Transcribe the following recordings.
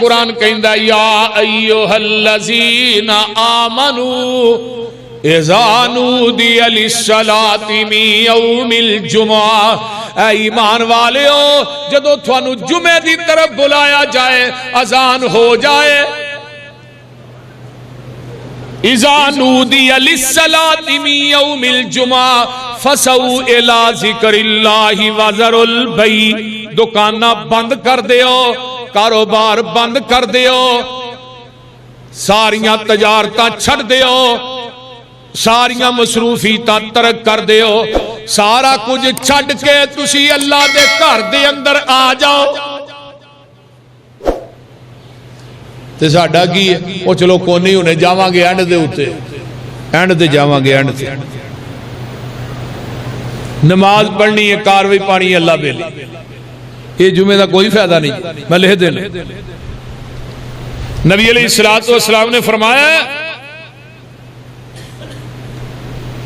قرآن کہندا یا ایھا الذین آمنوا اذا نودی للصلاۃ من یوم الجمعہ، اے ایمان والیو جدو تھانو جمعے دی طرف بلایا جائے، اذان ہو جائے، اذا نودی للصلاۃ من یوم الجمعہ فسعوا الی ذکر اللہ وذروا البیع، دکاناں بند کر دیو، کاروبار بند کر دیو، ساریاں تجارتاں چھڑ دیو، ساریاں مصروفیتاں ترک کر دیو، سارا کچھ چھڑ کے تسی اللہ دے گھر دے اندر آ جاؤ۔ تے ساڈا کی ہے او چلو کونی ہونے جاواں گے اینڈ دے اوتے، اینڈ تے جاواں گے اینڈ تے، نماز پڑھنی ہے، کاروائی پانی ہے اللہ بیلی، یہ جمعہ دا کوئی فائدہ نہیں، میں لکھ دینا۔ نبی علیہ السلام نے فرمایا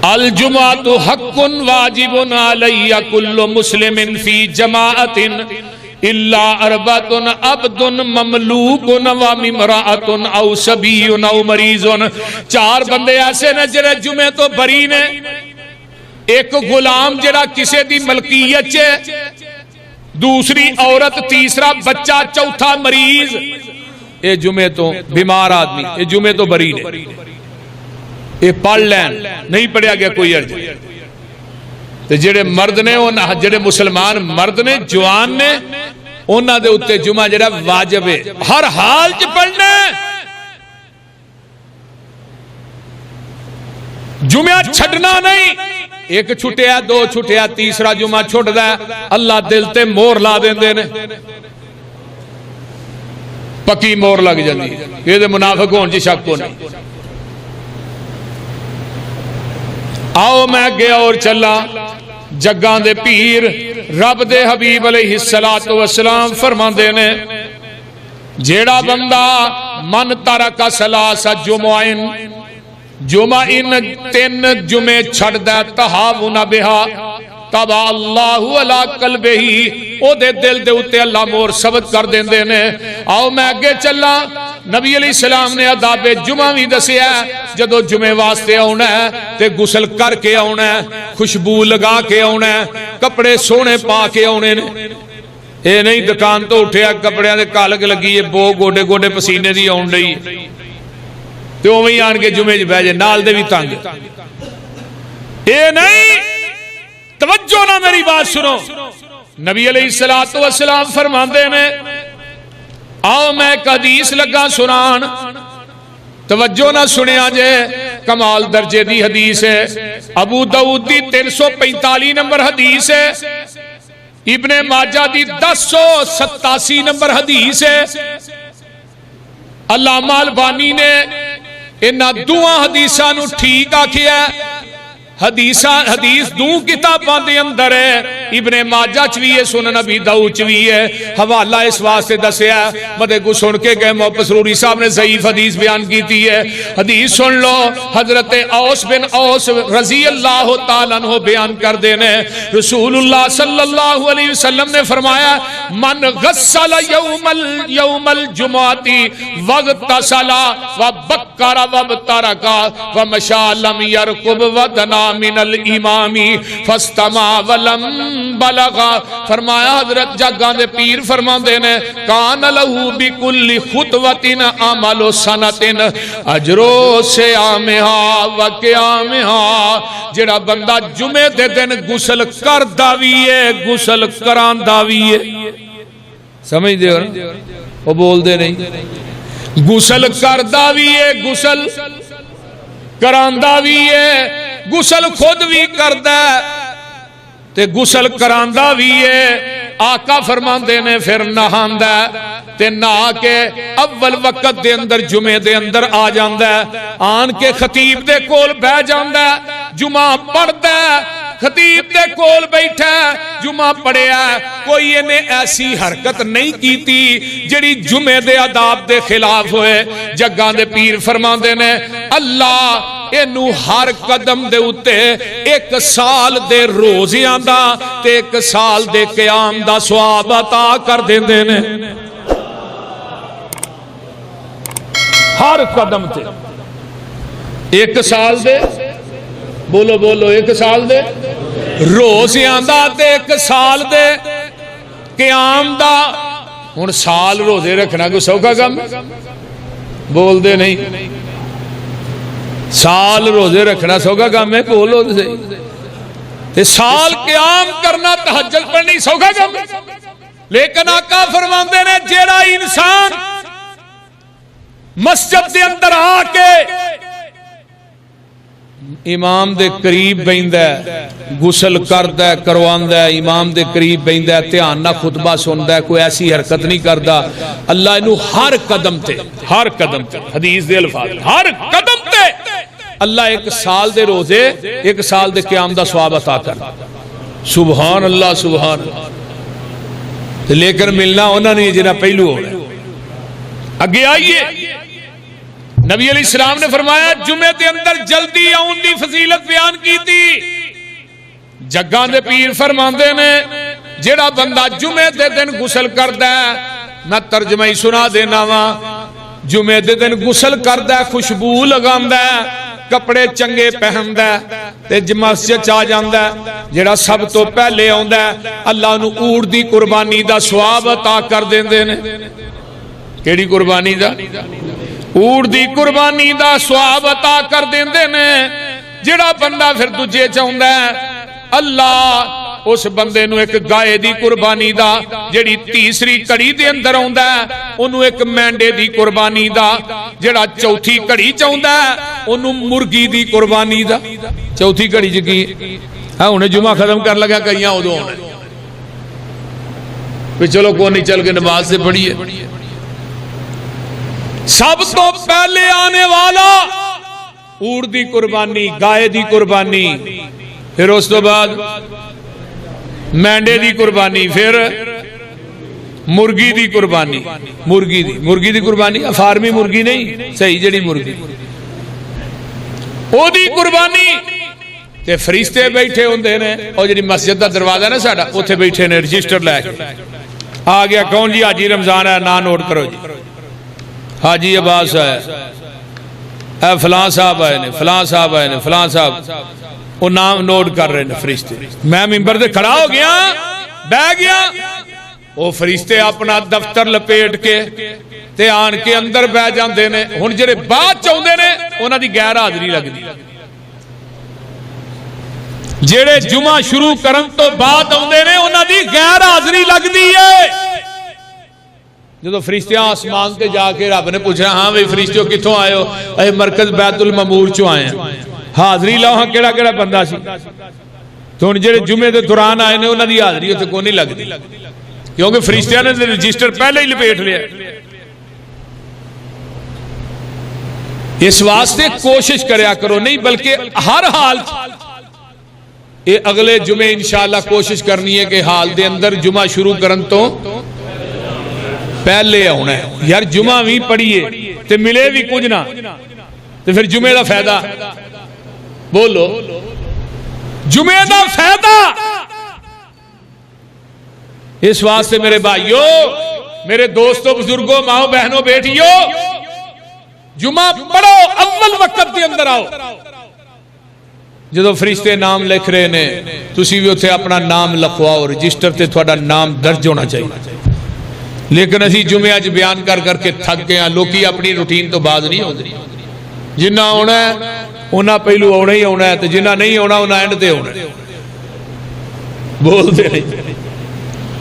الجمعۃ حق واجب علی کل مسلم فی جماعۃ الا اربعۃ عبد مملوک و امرأۃ او صبی او مریض، چار بندے ایسے نے جڑے جمعے تو بری نے، ایک غلام جڑا کسے دی ملکیت ہے، دوسری عورت، تیسرا بچہ، چوتھا مریض، اے جمعے تو بیمار آدمی، اے جمعے تو بری نے، اے پڑھ لین، نہیں پڑھیا گیا کوئی عرض۔ تے جڑے مرد نے، جڑے مسلمان مرد نے، جوان نے، انہاں دے اتے جمعہ جڑا واجب ہے، ہر حال چ پڑھنا ہے، جمعہ چھڑنا نہیں، ایک چھٹیا، دو چھٹیا، تیسرا جمعہ چھٹ دا، اللہ دل تے مور لا دیندے نے، پکی مور لگ جاندی، یہ دے منافق ہون جی شک کو نہیں۔ آؤ میں گیا اور چلا، جگاں دے پیر رب دے حبیب علیہ السلام فرماندے نے جیڑا بندہ من ترک ثلاث جمعین، جمعین تین جمعے چھڑ دے، تہاون بہا تبع اللہ علی قلبہ، او دے دل دے اتے اللہ مور ثبت کر دیندے نے۔ آؤ میں اگے چلا، نبی علیہ السلام نے آداب جمعہ بھی دسیا، جدو جمعے واسطے آنا ہے تے غسل کر کے آنا ہے، خوشبو لگا کے آنا ہے، کپڑے سونے پا کے آنے نے، اے نہیں دکان تو اٹھیا کپڑیاں دے کالک لگی ہے، بو گوڈے گوڈے پسینے دی آن رہی، تو وہی آن کے جمعے بہ جائے، نال دے بھی تانگ، اے نہیں، توجہ نہ میری بات سنو، نبی علیہ السلام فرماندے نے، آؤ میں ایک حدیث لگا سنان، توجہ نہ سنیا جے، کمال درجے دی حدیث ہے، ابو داؤد دی 345 نمبر حدیث ہے، ابن ماجہ دی 1087 نمبر حدیث ہے، علامہ البانی نے انہاں دوہاں حدیثاں نو ٹھیک آکھیا ہے، حدیث دو کتاباں دے اندر ہے، ابن ماجہ چوی ہے، سنن ابی داؤد چوی ہے، حوالہ اس واسطے دسیا مدے کو سن کے گئے محمد سروری صاحب نے ضعیف حدیث بیان کیتی ہے، حدیث سن لو، حضرت اوس بن اوس رضی اللہ تعالیٰ عنہ بیان کر دینے، رسول اللہ صلی اللہ علیہ وسلم نے فرمایا من غسل یوم الجمعہ واغتسل وبکر وابترک ومشى لم يركب ودنا من الامامی فاستمع ولم بلغا، فرمایا حضرت جگاں دے پیر فرماندے نے کان لہو بکل خطوت عمل سنت اجر صیامھا و قیامھا، جڑا بندہ جمعے دے دن غسل کردا وی ہے، غسل کراندا وی ہے، سمجھ دے ہو وہ بول دے نہیں، غسل کردا وی ہے، غسل کراندا وی ہے، غسل خود بھی کردا تے غسل کراندا بھی ہے، آقا فرماندے نے پھر نہاندا تے نہا کے اول وقت دے اندر جمعے دے اندر آ جاندا ہے، آن کے خطیب دے کول بیٹھ جاندا ہے، جمعہ پڑھدا ہے، خطیب دے کول بیٹھا جمعہ پڑھیا، کوئی انہیں ایسی حرکت نہیں کیتی جڑی جمعے دے آداب دے خلاف ہوئے، جگاں دے پیر فرماندے نے اللہ اینو ہر قدم دے اتے ایک سال دے روزیاں دا تے ایک سال دے قیام دا ثواب عطا کر دیندے نے۔ ہر قدم تے. ایک سال دے بولو بولو ایک سال دے روزیاں دا تے ایک سال دے قیام دا. ہن سال روزے رکھنا کوئی سوکھا کم بول دے نہیں. سال روزے رکھنا سوکھا کام ہے بولو تے صحیح. سال قیام کرنا تہجد پڑھنی سوکھا کام ہے. لیکن آقا فرماندے نے جیڑا انسان مسجد دے اندر آ کے امام دے قریب بیندا ہے غسل کردا ہے کرواندا ہے امام دے قریب بیندا ہے دھیان نال خطبہ سندا ہے کوئی ایسی حرکت نہیں کردا اللہ اینو ہر قدم تے حدیث دے الفاظ ہر قدم تے اللہ ایک سال دے روزے ایک سال دے قیام دا ثواب عطا کر. سبحان اللہ سبحان اللہ. لیکن ملنا انہوں نے جنہاں پہلو ہو رہا ہے. اگے آئیے نبی علیہ السلام نے فرمایا جمعے دے اندر جلدی آن دی فضیلت بیان کی تھی. جگاں دے پیر فرماندے نے جیڑا بندہ جمعے دے دن غسل کردا ہے میں ترجمہ ہی سنا دینا وا. جمعے دے دن غسل کردا ہے خوشبو لگاندا ہے کپڑے چنگے پہندا ہے تے مسجد چ آ جاندا ہے. جیڑا سب تو پہلے آندا ہے اللہ نو اونٹ دی قربانی دا ثواب عطا کر دیندے نے. کیڑی قربانی دا؟ اونٹ دی قربانی دا ثواب عطا کر دیندے نے. جیڑا بندہ پھر دوجے چاہندا ہے اللہ اس بندے نو ایک گائے دی قربانی دا جیڑی تیسری کڑی دے اندر آندا ہے اونوں ایک مینڈے دی قربانی دا جیڑا چوتھی کڑی چاہندا ہے اونوں مرغی دی قربانی دا. چوتھی کڑی چ کی ہاں انہیں جمعہ ختم کر لگا کئیاں ادو ہونے پھر چلو کون نہیں چل کے نماز سے پڑھیے. سب تو پہلے آنے والا اونٹ دی قربانی گائے دی قربانی پھر اس تو بعد مینڈے دی قربانی پھر مرغی دی قربانی. مرغی دی قربانی فارمی مرغی نہیں صحیح جڑی مرغی او دی قربانی. تے فرشتے بیٹھے ہوندے نے اور جڑی مسجد دا دروازہ نا ساڈا اوتھے بیٹھے نے رجسٹر لے کے آ گیا کون جی حاجی رمضان ہے نا نوٹ کرو جی حاجی عباس ہے اے فلاں صاحب آئے نے فلاں صاحب آئے نے فلاں صاحب وہ نام نوٹ کر رہے ہیں فرشتے. میں ممبر دے کھڑا ہو گیا بیٹھ گیا وہ فرشتے اپنا دفتر لپیٹ کے تے آن کے اندر بیٹھ جاندے نے. ہن جڑے بعد چاہندے نے انہاں دی غیر حاضری لگدی. جڑے جمعہ شروع کرن تو بعد آندے نے انہاں دی غیر حاضری لگدی ہے. جدو فرشتیاں آسمان تے جا کے رب نے پوچھا ہاں بھئی فرشتیوں کتھوں آئے ہو اے مرکز بیت المعمور چوں آئے ہیں حاضری لاؤ ہاں کیڑا کیڑا بندہ سی. تو ان جڑے جمعے دے دوران آئے نے انہاں دی حاضری تے کوئی نہیں لگدی کیونکہ فرشتیاں نے رجسٹر پہلے ہی لپیٹ لیا. اس واسطے کوشش کریا کرو نہیں بلکہ ہر حال یہ اگلے جمعے انشاءاللہ کوشش کرنی ہے کہ حال دے اندر جمعہ شروع کرن تو پہلے ہونا ہے. یار جمعہ بھی پڑھیے تے ملے بھی کچھ نہ تے پھر جمعے دا فائدہ بولو جمعے دا فائدہ. اس واسطے میرے بھائیو میرے دوستوں بزرگوں ماں بہنوں بیٹیوں جمعہ پڑھو اول وقت دے اندر آؤ. جدو فرشتے نام لکھ رہے نے تسی بھی اتھے اپنا نام لکھواؤ رجسٹر تے تھوڑا نام درج ہونا چاہیے. لیکن اسی جمعہ اج بیان کر کر کے تھک گئے ہیں. لوکی اپنی روٹین تو باز نہیں ہوندی. جنہ ہونا ہے انہاں پہلو ہونا ہی ہونا ہے تو جنہ نہیں ہونا انہاں اینڈ تے ہونا ہے. بول دے نہیں.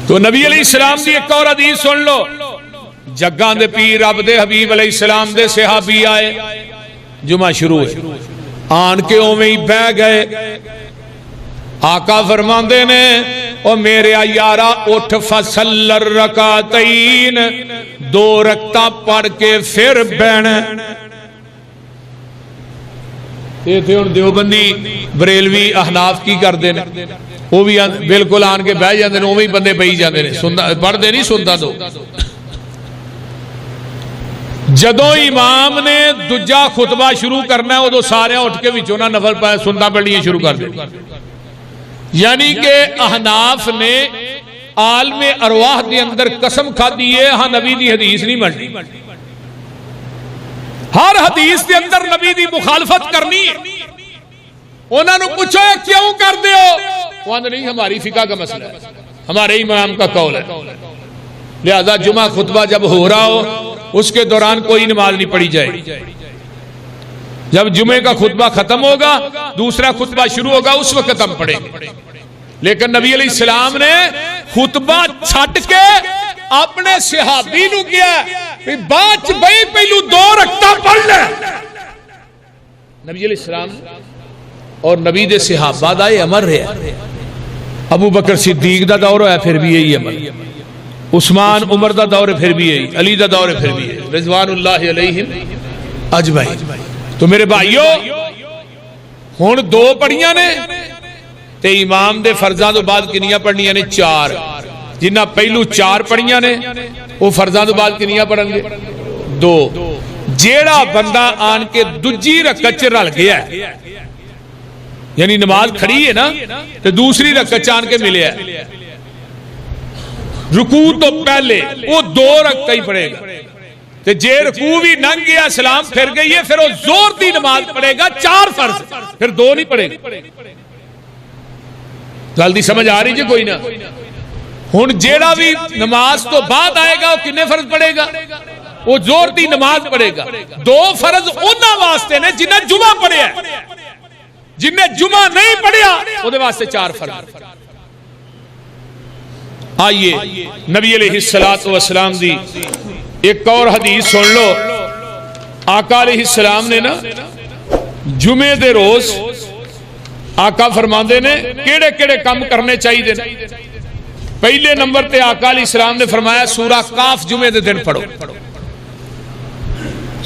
تو نبی علیہ السلام دی ایک اور حدیث سن لو. جگاں دے پیر رب دے حبیب علیہ السلام دے صحابی آئے جمعہ شروع ہے آن کے اویں ہی بہ گئے. آقا فرماندے نے او میرے یارا اٹھ فصل الرکعتین 2 رکعتاں پڑھ کے پھر بہنا. یہ تھے ہن دیوبندی بریلوی احناف کی کردے نے وہ بھی بالکل آن کے بہ جاندے نے اویں بندے بہی جاندے نے پڑھ دے نہیں سنتا تو. جدو امام نے دجا خطبہ شروع کرنا ہے ادو سارے اٹھ کے وچوں نہ نفل پائے سنتا پڑھنی شروع کر دیں. یعنی کہ احناف نے عالم ارواح دے اندر قسم کھا دی ہے ہاں نبی دی حدیث نہیں مننی. ہر حدیث کے اندر نبی دی مخالفت کرنی ہے. انہوں نے پوچھو یہ کیوں کر دیو؟ وہ نہیں ہماری فقہ کا مسئلہ ہے، ہمارے امام کا قول ہے. لہذا جمعہ خطبہ جب ہو رہا ہو اس کے دوران کوئی نماز نہیں پڑھی جائے. جب جمعے کا خطبہ ختم ہوگا دوسرا خطبہ شروع ہوگا اس وقت ہم پڑھیں گے. لیکن نبی علیہ السلام نے خطبہ چھٹ کے اپنے صحابی نو کیا بات بھئی پہلو 2 رکعتاں پڑھ لے. نبی علیہ السلام اور نبی دے صحابہ دا یہ امر ہے. ابو بکر صدیق دا دور ہے پھر بھی یہی امر، عثمان عمر دا دور پھر بھی یہی، علی دا دور پھر بھی یہی، رضوان اللہ علیہم اجمعین. تو میرے بھائیو ہن 2 پڑھیاں نے تے امام دے فرضاں تو بعد کنیاں پڑھنیاں نے 4. جنہ پہلو 4 پڑھیاں نے وہ فرضاں تو بعد کنیاں پڑھن گے 2. جیڑا بندہ آن کے دوجی رکعت چ رل گیا ہے یعنی نماز کھڑی ہے نا تو دوسری رکعت چ آن کے ملیا ہے رکوع تو پہلے وہ 2 رکعتیں ہی پڑھے گا. تے جے رکوع بھی ننگ گیا سلام پھر گئی ہے پھر وہ زور دی نماز پڑھے گا 4 فرض پھر 2 نہیں پڑھے گا. جلدی سمجھ آ رہی جی کوئی نہ. ہن جیڑا بھی نماز تو بعد آئے گا وہ کنے فرض پڑھے گا؟ وہ زور دی نماز پڑھے گا. 2 فرض انہاں واسطے نے جنہیں جمعہ پڑھیا ہے، جنہیں جمعہ نہیں پڑھیا وہ دے واسطے 4 فرض. آئیے نبی علیہ السلام دی ایک اور حدیث سن لو. آقا علیہ السلام نے نا جمعے دے روز آقا فرماندے نے کیڑے کیڑے کام کرنے چاہیے. پہلے نمبر تے آقا علیہ السلام نے فرمایا سورہ کاف جمعے دے دن پڑھو.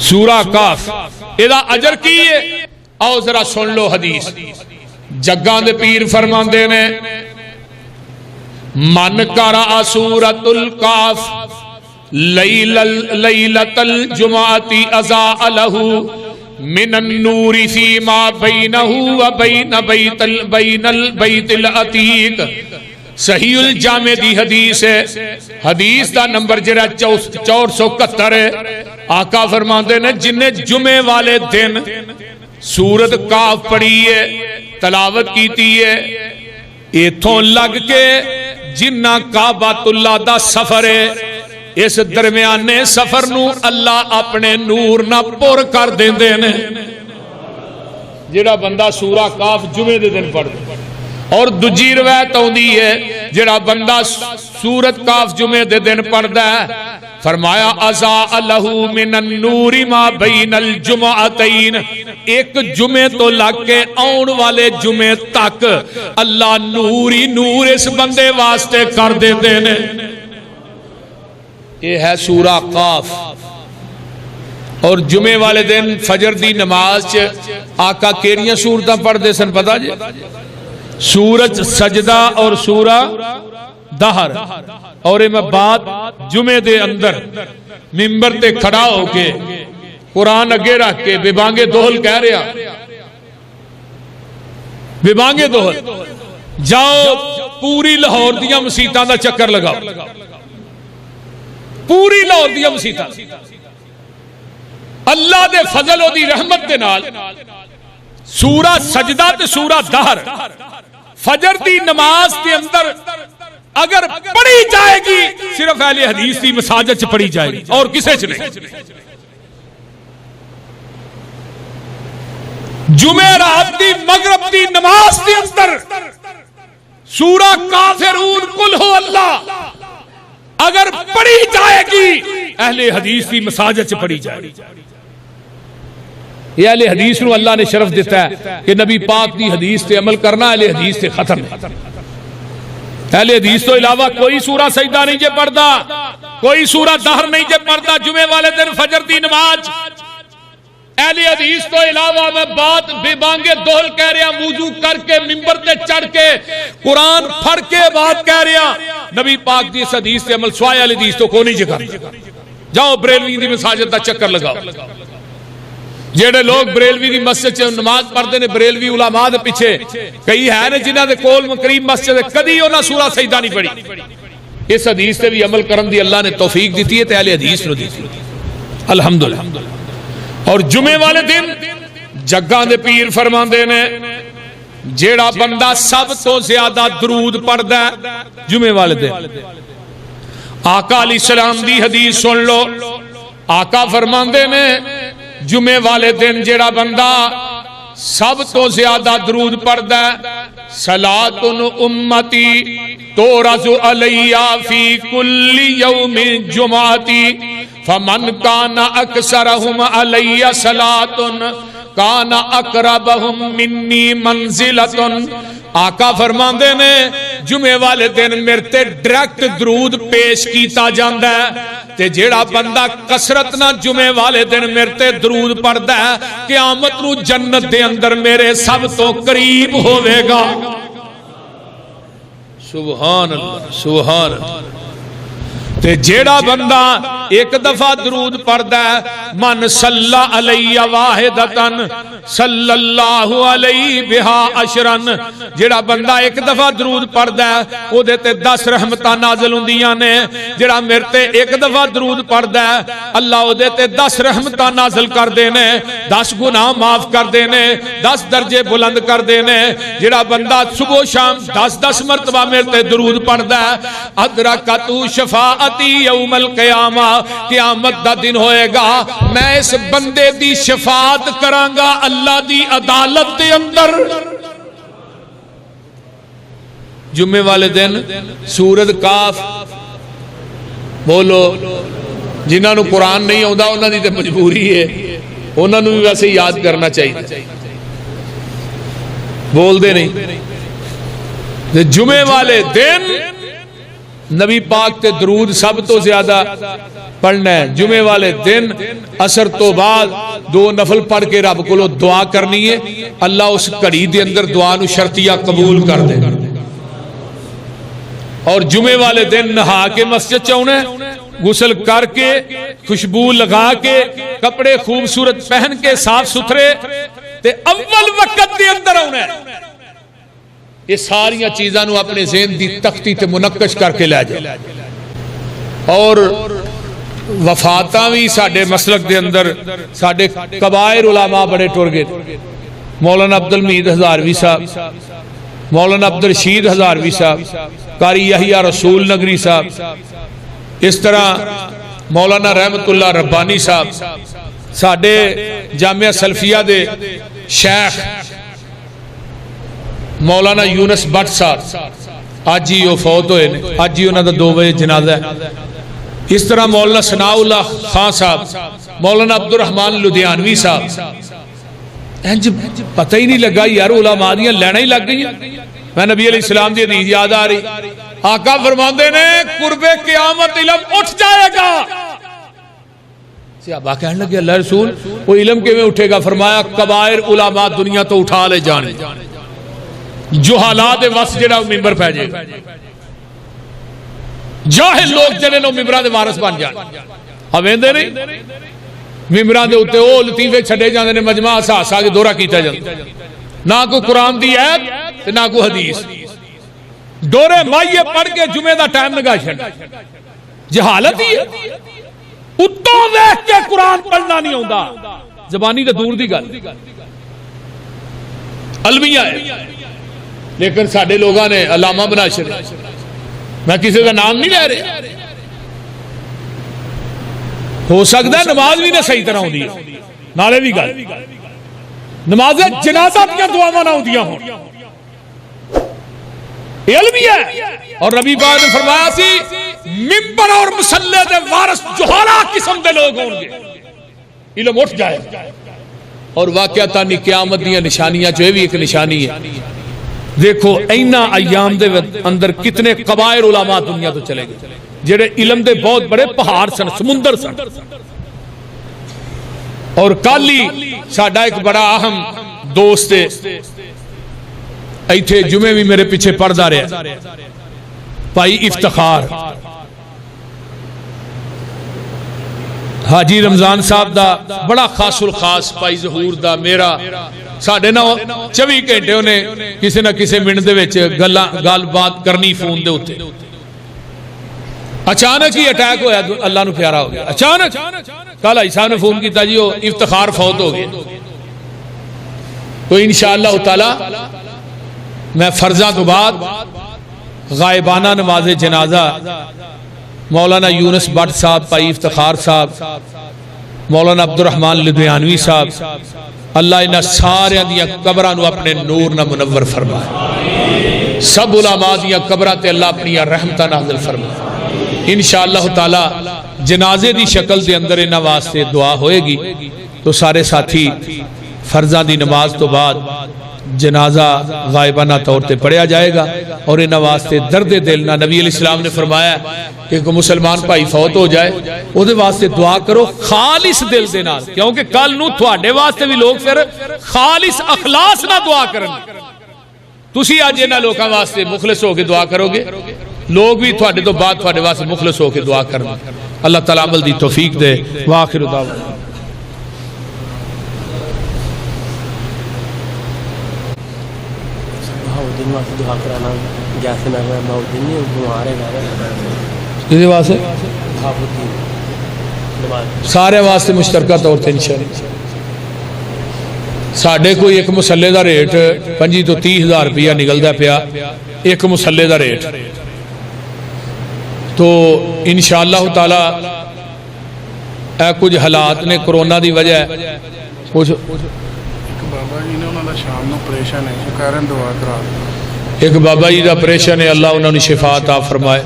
سورہ کاف ایدہ اجر کی ہے آؤ ذرا سن لو حدیث. جگان دے پیر فرماندے نے من قرأ سورۃ الکاف لیلۃ الجمعۃ اضاء لہ من النور فیما بینہ وبین بین البیت العتیق. صحیح الجامع دی حدیث ہے. حدیث دا نمبر جرا 471 ہے. آقا فرماندے نے جنہیں جمعے والے دن سورت کاف پڑھی ہے تلاوت کیتی ہے ایتھوں لگ کے جنہ کعبۃ اللہ دا سفر ہے اس درمیانے سفر نو اللہ اپنے نور نہ پور کر دیندے نے. جڑا بندہ سورہ کاف جمعے دے دن پڑھ. اور دوجی روایت آندی ہے جڑا بندہ سورت کاف جمعے دے دن پڑھدا ہے فرمایا اضاء لہ من النور ما بین الجمعتین. ایک جمعے تو لگ کے آن والے جمعے تک اللہ نور ہی نور اس بندے واسطے کر دیندے نے. یہ ہے سورہ قاف. اور جمعے والے دن فجر دی نماز چ آقا کیڑیاں سورتاں پڑھ دے سن پتہ جی؟ سورج سجدہ اور سورہ دہر. اور میں بات جمعے دے اندر منبر تے کھڑا ہو کے قرآن اگے رکھ کے بے بانگے دوہل کہہ رہا بے بانگے دوہل جاؤ پوری لاہور دیاں مسیتاں دا چکر لگاؤ. پوری لاہور دیاں مسیتاں اللہ دے فضل و دی رحمت دے نال سورہ سجدہ تے سورہ دہر فجر دی نماز کے اندر اگر پڑھی جائے گی صرف اہل حدیث دی مساجد چ پڑھی جائے گی اور کسے چ نہیں. جمعہ رات دی مغرب دی نماز کے اندر سورہ کافرون قل ہو اللہ اگر پڑھی جائے گی اہل حدیث دی مساجد چ پڑھی جائے گی. یہ اہل حدیث نو اللہ نے شرف دیتا ہے کہ نبی پاک دی حدیث تے عمل کرنا اہل حدیث تے ختم ہے. اہل حدیث تو علاوہ کوئی سورہ سجدہ نہیں جے پڑھدا کوئی سورہ دہر نہیں جے پڑھدا جمعے والے دن فجر دی نماز. اہل حدیث تو علاوہ میں بات بے بانگے دوہل کہہ رہا وضو کر کے منبر تے چڑھ کے قرآن پڑھ کے بات کہہ رہا نبی پاک دی اس حدیث تے عمل سوائے اہل حدیث تو کوئی نہیں جے کر. جاؤ بریلوی دی مساجد دا چکر لگاؤ. جیڑے لوگ بریلوی دی مسجد چ نماز پڑھتے ہیں بریلوی علماء دے پیچھے کئی ہے نے جنہاں دے کول قریب مسجد کدی انہاں سورہ سجدہ نہیں پڑھی. اس حدیث تے بھی عمل کرن دی اللہ نے توفیق دیتی ہے تے اہل حدیث نو دیتی الحمدللہ. اور جمعے والے دن جگاں دے پیر فرماندے نے جیڑا بندہ سب تو زیادہ درود پڑھدا ہے جمعے والے دن، آقا علیہ السلام دی حدیث سن لو، آقا فرماندے نے جمعے والے دن جیڑا بندہ سب تو زیادہ درود پڑھدا ہے، صلاۃ امتی تورز علی فی کل یوم جمعتی فمن کان اکثرہم علی صلاۃ کان اقربہم منی منزلۃ۔ آقا فرماندے نے جمعے والے دن میرے تے ڈائریکٹ درود پیش کیتا جاندا ہے، تے جیڑا بندہ کثرت نہ جمعے والے دن میرے تے درود پڑھدا ہے قیامت نو جنت دے اندر میرے سب تو قریب ہوے گا۔ سبحان اللہ سبحان اللہ۔ تے جیڑا بندہ ایک دفعہ درود پڑھدا ہے، من صلی علی واحدتن صلی اللہ علیہ بہا عشرن، جیڑا بندہ ایک دفعہ درود پڑھدا ہے او دے تے 10 رحمتاں نازل ہوندیاں نے، جیڑا میرے تے ایک دفعہ درود پڑھدا ہے اللہ او دے تے 10 رحمتاں نازل کر دینے، 10 گناہ معاف کر دینے، 10 درجے بلند کر دینے۔ جیڑا بندہ صبح و شام 10 مرتبہ میرے تے درود پڑھدا ہے، ادرکت شفاعت یوم القیامہ، قیامت دا دن ہوئے گا میں اس بندے دی شفاعت کرانگا اللہ دی عدالت دے اندر۔ جمعے والے دن سورۃ کاف بولو، جنہاں نو قرآن نہیں آندا انہاں دی تے مجبوری ہے، انہاں نو بھی ویسے یاد کرنا چاہیے، بول دے نہیں۔ جمعے والے دن نبی پاک تے درود سب تو زیادہ پڑھنا ہے۔ جمعے والے دن عصر تو بعد 2 نفل پڑھ کے رب کو دعا کرنی ہے، اللہ اس گھڑی دے اندر دعا نو شرطیہ قبول کر دے۔ اور جمعے والے دن نہا کے مسجد چاہنا ہے، غسل کر کے خوشبو لگا کے کپڑے خوبصورت پہن کے صاف ستھرے تے اول وقت دے اندر آنا ہے۔ یہ ساریاں چیزاں نو اپنے ذہن دی تختی تے منقش کر کے لے جائے۔ اور وفاتاں بھی ساڈے مسلک دے اندر ساڈے کبائر علماء بڑے ٹر گئے، مولانا عبد الحمید ہزاروی صاحب، مولانا عبد الرشید ہزاروی صاحب، قاری یحییٰ رسول نگری صاحب، اس طرح مولانا رحمت اللہ ربانی صاحب، ساڈے جامعہ سلفیہ دے شیخ مولانا یونس بٹ صاحب آج ہی وہ فوت ہوئے نے، آج ہی انہوں نے 2 بجے جنازہ ہے۔ اس طرح مولانا ثناء اللہ خان صاحب، مولانا عبد الرحمن لدھیانوی صاحب، پتہ ہی نہیں لگا یار علماء دیاں لینا ہی لگ گئی۔ میں نبی علیہ السلام دی حدیث یاد آ رہی، آقا فرماندے نے قرب قیامت علم اٹھ جائے گا۔ صحابہ کہنے لگے اللہ رسول وہ علم کیویں اٹھے گا؟ فرمایا کبائر علماء دنیا تو اٹھا لے جانے، جہالات وس جڑا ممبر پہ جائے، جاہل لوگ جڑے نو ممبراں دے وارث بن جان۔ اویندے نہیں ممبراں دے اوتے او لطیفے چھڈے جاندے نے، مجمع ہسا کے دورہ کیتا جاندا، نہ کوئی قرآن دی ایت تے نہ کوئی حدیث، دورے مائیے پڑھ کے جمعے دا ٹائم لگا چھڈ، جہالت ہی ہے۔ اتوں ویکھ کے قرآن پڑھنا نہیں ہوندا، زبانی تے دور دی گل، المیہ ہے، لیکن ساڈے لوگاں نے علامہ بنا چھڑے۔ میں کسی کا نام نہیں لے رہا، ہو سکتا ہے نماز بھی نہ صحیح طرح ہوندی ہے، نالے بھی گل نماز جنازہ دیا دعاواں نہ ہوندیاں ہون، علم ہی ہے۔ اور نبی پاک نے فرمایا سی ممبر اور مصلی دے وارث جہالا قسم دے لوگ ہوں گے، علم اٹھ جائے۔ اور واقعتاً قیامت دیا نشانیاں جو بھی ایک نشانی ہے، دیکھو اینا ایام دے اندر کتنے قبائر علماء دنیا تو چلے گئے جڑے علم دے بہت بڑے پہاڑ سن، سمندر سن۔ اور کالی ساڈا ایک بڑا اہم دوست ہے، ایتھے جمعے بھی میرے پیچھے پڑھدا رہا، بھائی افتخار حاجی رمضان صاحب دا بڑا خاص الخاص پائی ظہور دا میرا ساڑھے نا 24 گھنٹے انہیں کسی نہ کسی منٹ دے وچ گل بات کرنی فون دے ہوتے۔ اچانک ہی اٹیک ہوا اللہ نو پیارا ہو گیا اچانک کل حاجی صاحب نے فون کیتا جی وہ افتخار فوت ہو گئے تو انشاءاللہ تعالی میں فرضاں تو بعد غائبانہ نماز جنازہ مولانا یونس بٹ صاحب پائی افتخار صاحب مولانا عبدالرحمن لدھیانوی صاحب اللہ انہاں سارے دیا قبراں نو اپنے نور نہ منور فرمائے سب علماء دیا قبراں تے اللہ اپنی رحمتہ نازل فرمائے انشاءاللہ تعالی جنازے دی شکل دے اندر انہاں واسطے دعا ہوئے گی تو سارے ساتھی فرضاں دی نماز تو بعد جنازہ غائبانہ طور تے پڑھیا جائے گا اور انہاں واسطے درد دل نہ نبی علیہ السلام نے فرمایا کہ کوئی مسلمان بھائی فوت ہو جائے او دے واسطے دعا کرو خالص دل دے نال کیونکہ کل نو تھوڑے واسطے بھی لوگ پھر خالص اخلاص نہ دعا کرن تسی آج انہاں لوکاں واسطے مخلص ہو کے دعا کرو گے لوگ بھی تھوڑے تو بعد تھوڑے واسطے مخلص ہو کے دعا کرنا اللہ تعالیٰ عمل دی توفیق دے وآخر دعوانا دعا کرانا جیسے میں بہاؤدین نہیں ہمارے گھر کسی واسطے سارے واسطے مشترکہ طور تے انشاءاللہ ساڑھے کوئی ایک مسلے دا ریٹ 25 تو 30,000 روپیہ نکل دا پیا ایک مسلے دا ریٹ تو انشاءاللہ تعالی اے کچھ حالات نے کرونا دی وجہ کچھ بابا جی نے انہوں نے شام نو پریشان ہے وہ کہہ رہے ہیں دعا کرا ایک بابا جی دا پریشان ہے اللہ انہوں نے شفا عطا فرمائے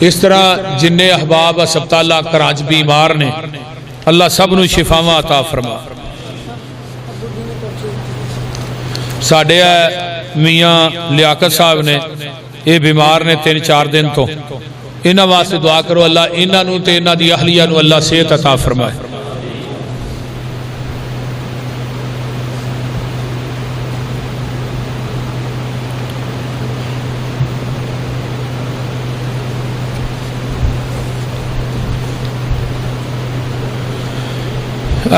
اس طرح جن احباب اسپتالہ کراچ بیمار نے اللہ سب نو شفاواں عطا فرمائے ساڑھے میاں لیاقت صاحب نے یہ بیمار نے 3-4 دن تو انہاں واسطے دعا کرو اللہ انہاں نو تے انہاں دی اہلیہ نو اللہ صحت عطا فرمائے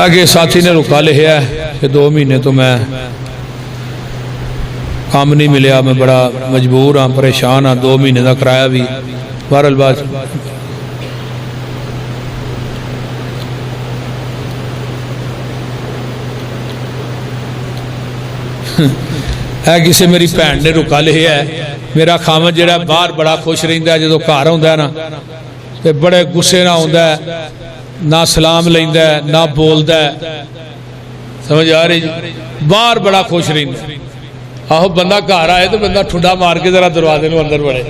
آگے ساتھی نے رکا لیا ہے کہ 2 مہینے تو میں کام نہیں ملیا میں بڑا مجبور ہاں پریشان ہاں 2 مہینے دا کرایا بھی بہرحال بات ہے کسی میری بھین نے رکا لیا ہے میرا خامد جڑا باہر بڑا خوش رہندا ہے جدوں گھر ہوندا ہے نا تے بڑے غصے نہ ہوندا ہے نہ سلام لیندا ہے نہ بولدا ہے سمجھ آ رہی باہر بڑا خوش رہندا ہے آہو بندہ گھر آئے تو بندہ ٹھنڈا مار کے ذرا دروازے نو اندر بڑھے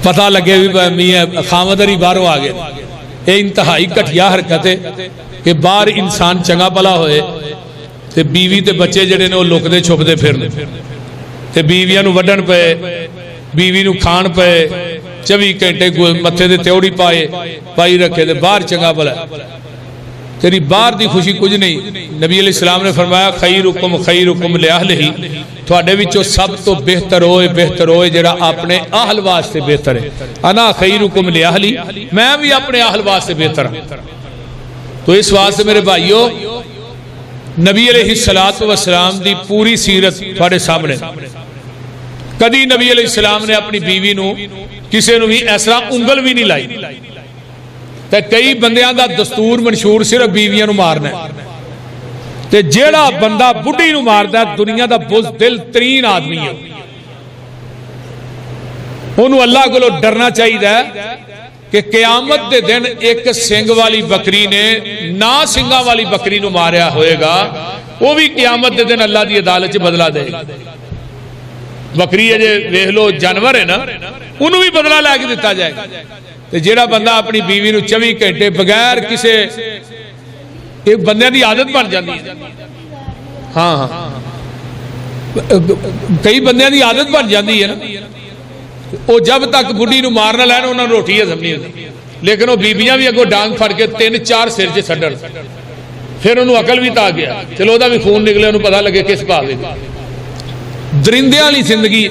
پتہ لگے بھی میاں خامد ہی باہروں آ گئے یہ انتہائی گھٹیا حرکت ہے کہ باہر انسان چنگا بھلا ہوئے تے بیوی تے بچے جڑے نے وہ لکدے چھپدے پھرن تے بیویاں نو وڈن پے بیوی نو کھان پے 24 گھنٹے متھے دے تیوڑی پائی رکھے تے باہر چنگا بھلا تیری باہر دی خوشی کچھ نہیں نبی علیہ السلام نے فرمایا خیرکم لأہلہ تھوڑے وچوں سب تو بہتر ہوئے جڑا اپنے اہل واسطے بہتر ہے انا خیرکم لأہلی میں بھی اپنے اہل واسطے بہتر ہوں تو اس واسطے میرے بھائیو نبی علیہ السلام دی پوری سیرت تھوڑے سامنے کدی نبی علیہ السلام نے اپنی بیوی نو کسے نو بھی ایسا انگل بھی نہیں لائی تے کئی بندیاں دا دستور منشور صرف بیویاں نو مارنا ہے تے جیڑا بندہ بڑھی نو ماردا ہے دنیا دا بزدل ترین آدمی ہے انہوں اللہ کو ڈرنا چاہیے کہ قیامت دے دن ایک سنگ والی بکری نے نا سنگا والی بکری نو ماریا ہوئے گا وہ بھی قیامت دے دن اللہ دی عدالت سے بدلہ دے گا بکری ہے جو ویہلو جانور ہے نا انہوں بھی بدلہ لے کے دیتا جائے گا تو جیڑا بندہ اپنی بیوی نو 24 گھنٹے بغیر کسے ایک بندے دی عادت بن جاتی ہے ہاں کئی بندے دی عادت بن جاتی ہے نا وہ جب تک بڑھی نو مارنا لینا انہوں نے روٹی ہضم نہیں ہوتی لیکن وہ بیبیاں بھی اگو ڈانگ پھڑ کے 3-4 سر سے چھڈن پھر انہوں عقل بھی تا گیا چلو دا بھی خون نکلے انہوں پتہ لگے کس پا دے درندے والی زندگی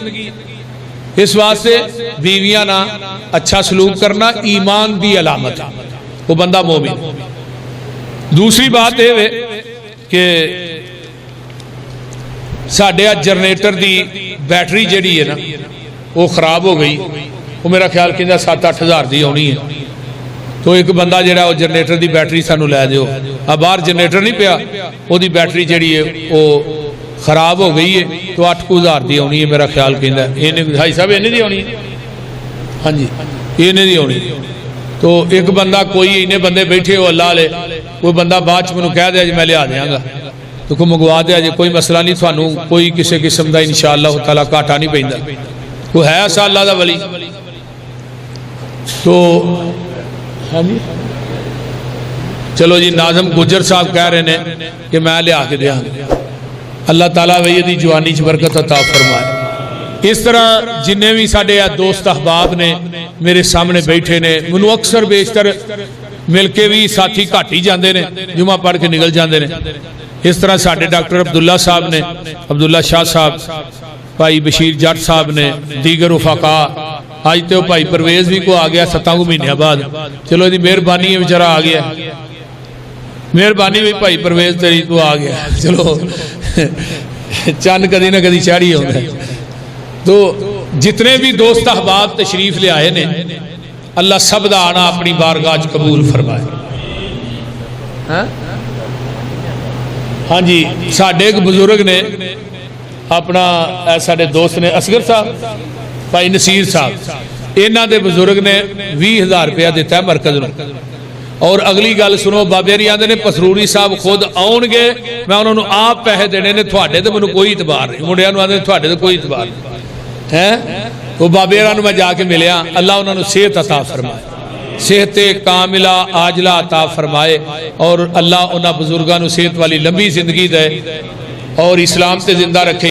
اس واسطے بیویاں نہ اچھا سلوک کرنا ایمان دی علامت ہے وہ بندہ مومن دوسری بات ہے کہ ساڑھے جنریٹر دی بیٹری جڑی ہے نا وہ خراب ہو گئی وہ میرا خیال کہ 7-8 ہزار دی آنی ہے. تو ایک بندہ جڑا وہ جنریٹر دی بیٹری سانو لے دیو. اب باہر جنریٹر نہیں پیا, وہ دی بیٹری جڑی ہے وہ خراب ہو گئی ہے, تو 8 ہزار دی آنی ہے میرا خیال کہ بھائی صاحب انہیں دی آنی ہے. ہاں جی انہیں دی آنی. تو ایک بندہ کوئی انہیں بندے بیٹھے ہو اللہ لے, کوئی بندہ بعد چ مینوں کہہ دیا جی میں لیا دیاں گا, تو کوئی منگوا دیا جی, کوئی مسئلہ نہیں, تھانوں کوئی کسی قسم کا انشاءاللہ تعالیٰ گھاٹا نہیں پیندا. کوئی ہے ایسا اللہ دا ولی. تو ہاں جی چلو جی ناظم گجر صاحب کہہ رہے ہیں کہ میں لیا کے دیا, اللہ تعالیٰ وہی دی جوانی چ برکت عطا فرمائے. اس طرح جنہیں بھی ساڈے دوست احباب نے میرے سامنے بیٹھے نے, منو اکثر بیشتر مل کے بھی ساتھی گھٹ ہی جاندے نے, جمعہ پڑھ کے نکل جاندے نے. اس طرح ساڈے ڈاکٹر عبداللہ صاحب نے, عبداللہ شاہ صاحب, بھائی بشیر جٹ صاحب نے, دیگر رفقا. آج تو بھائی پرویز بھی کو آ گیا 7 مہینے بعد. چلو یہ مہربانی ہے بیچارہ آ گیا, مہربانی بھی بھائی پرویز تیری کو آ گیا. چلو چند کدی نہ کدی چاڑی ہوتا ہے. تو جتنے بھی دوست احباب تشریف لے آئے نے, اللہ سب دا آنا اپنی بارگاہ قبول فرمائے. ہاں جی ساڈے ایک بزرگ نے اپنا ساڈے دوست نے اصغر صاحب, بھائی نصیر صاحب, انہاں دے بزرگ نے 20,000 روپیہ دیتا ہے مرکز نو. اور اگلی گل سنو, بابے ری آندے نے پسروری صاحب خود آؤن گے, میں انہوں نے آپ پیسے دینے نے, تھوڑے تے مینوں کوئی اعتبار نہیں. منڈیاں نوں آندے تھوڑے تے کوئی اعتبار نہیں ہے. وہ بابے راں نوں میں جا کے ملیا, اللہ انہوں نے صحت عطا فرمائے, صحت کاملہ عاجلہ عطا فرمائے, اور اللہ انہاں بزرگاں نوں صحت والی لمبی زندگی دے اور اسلام تے زندہ رکھے.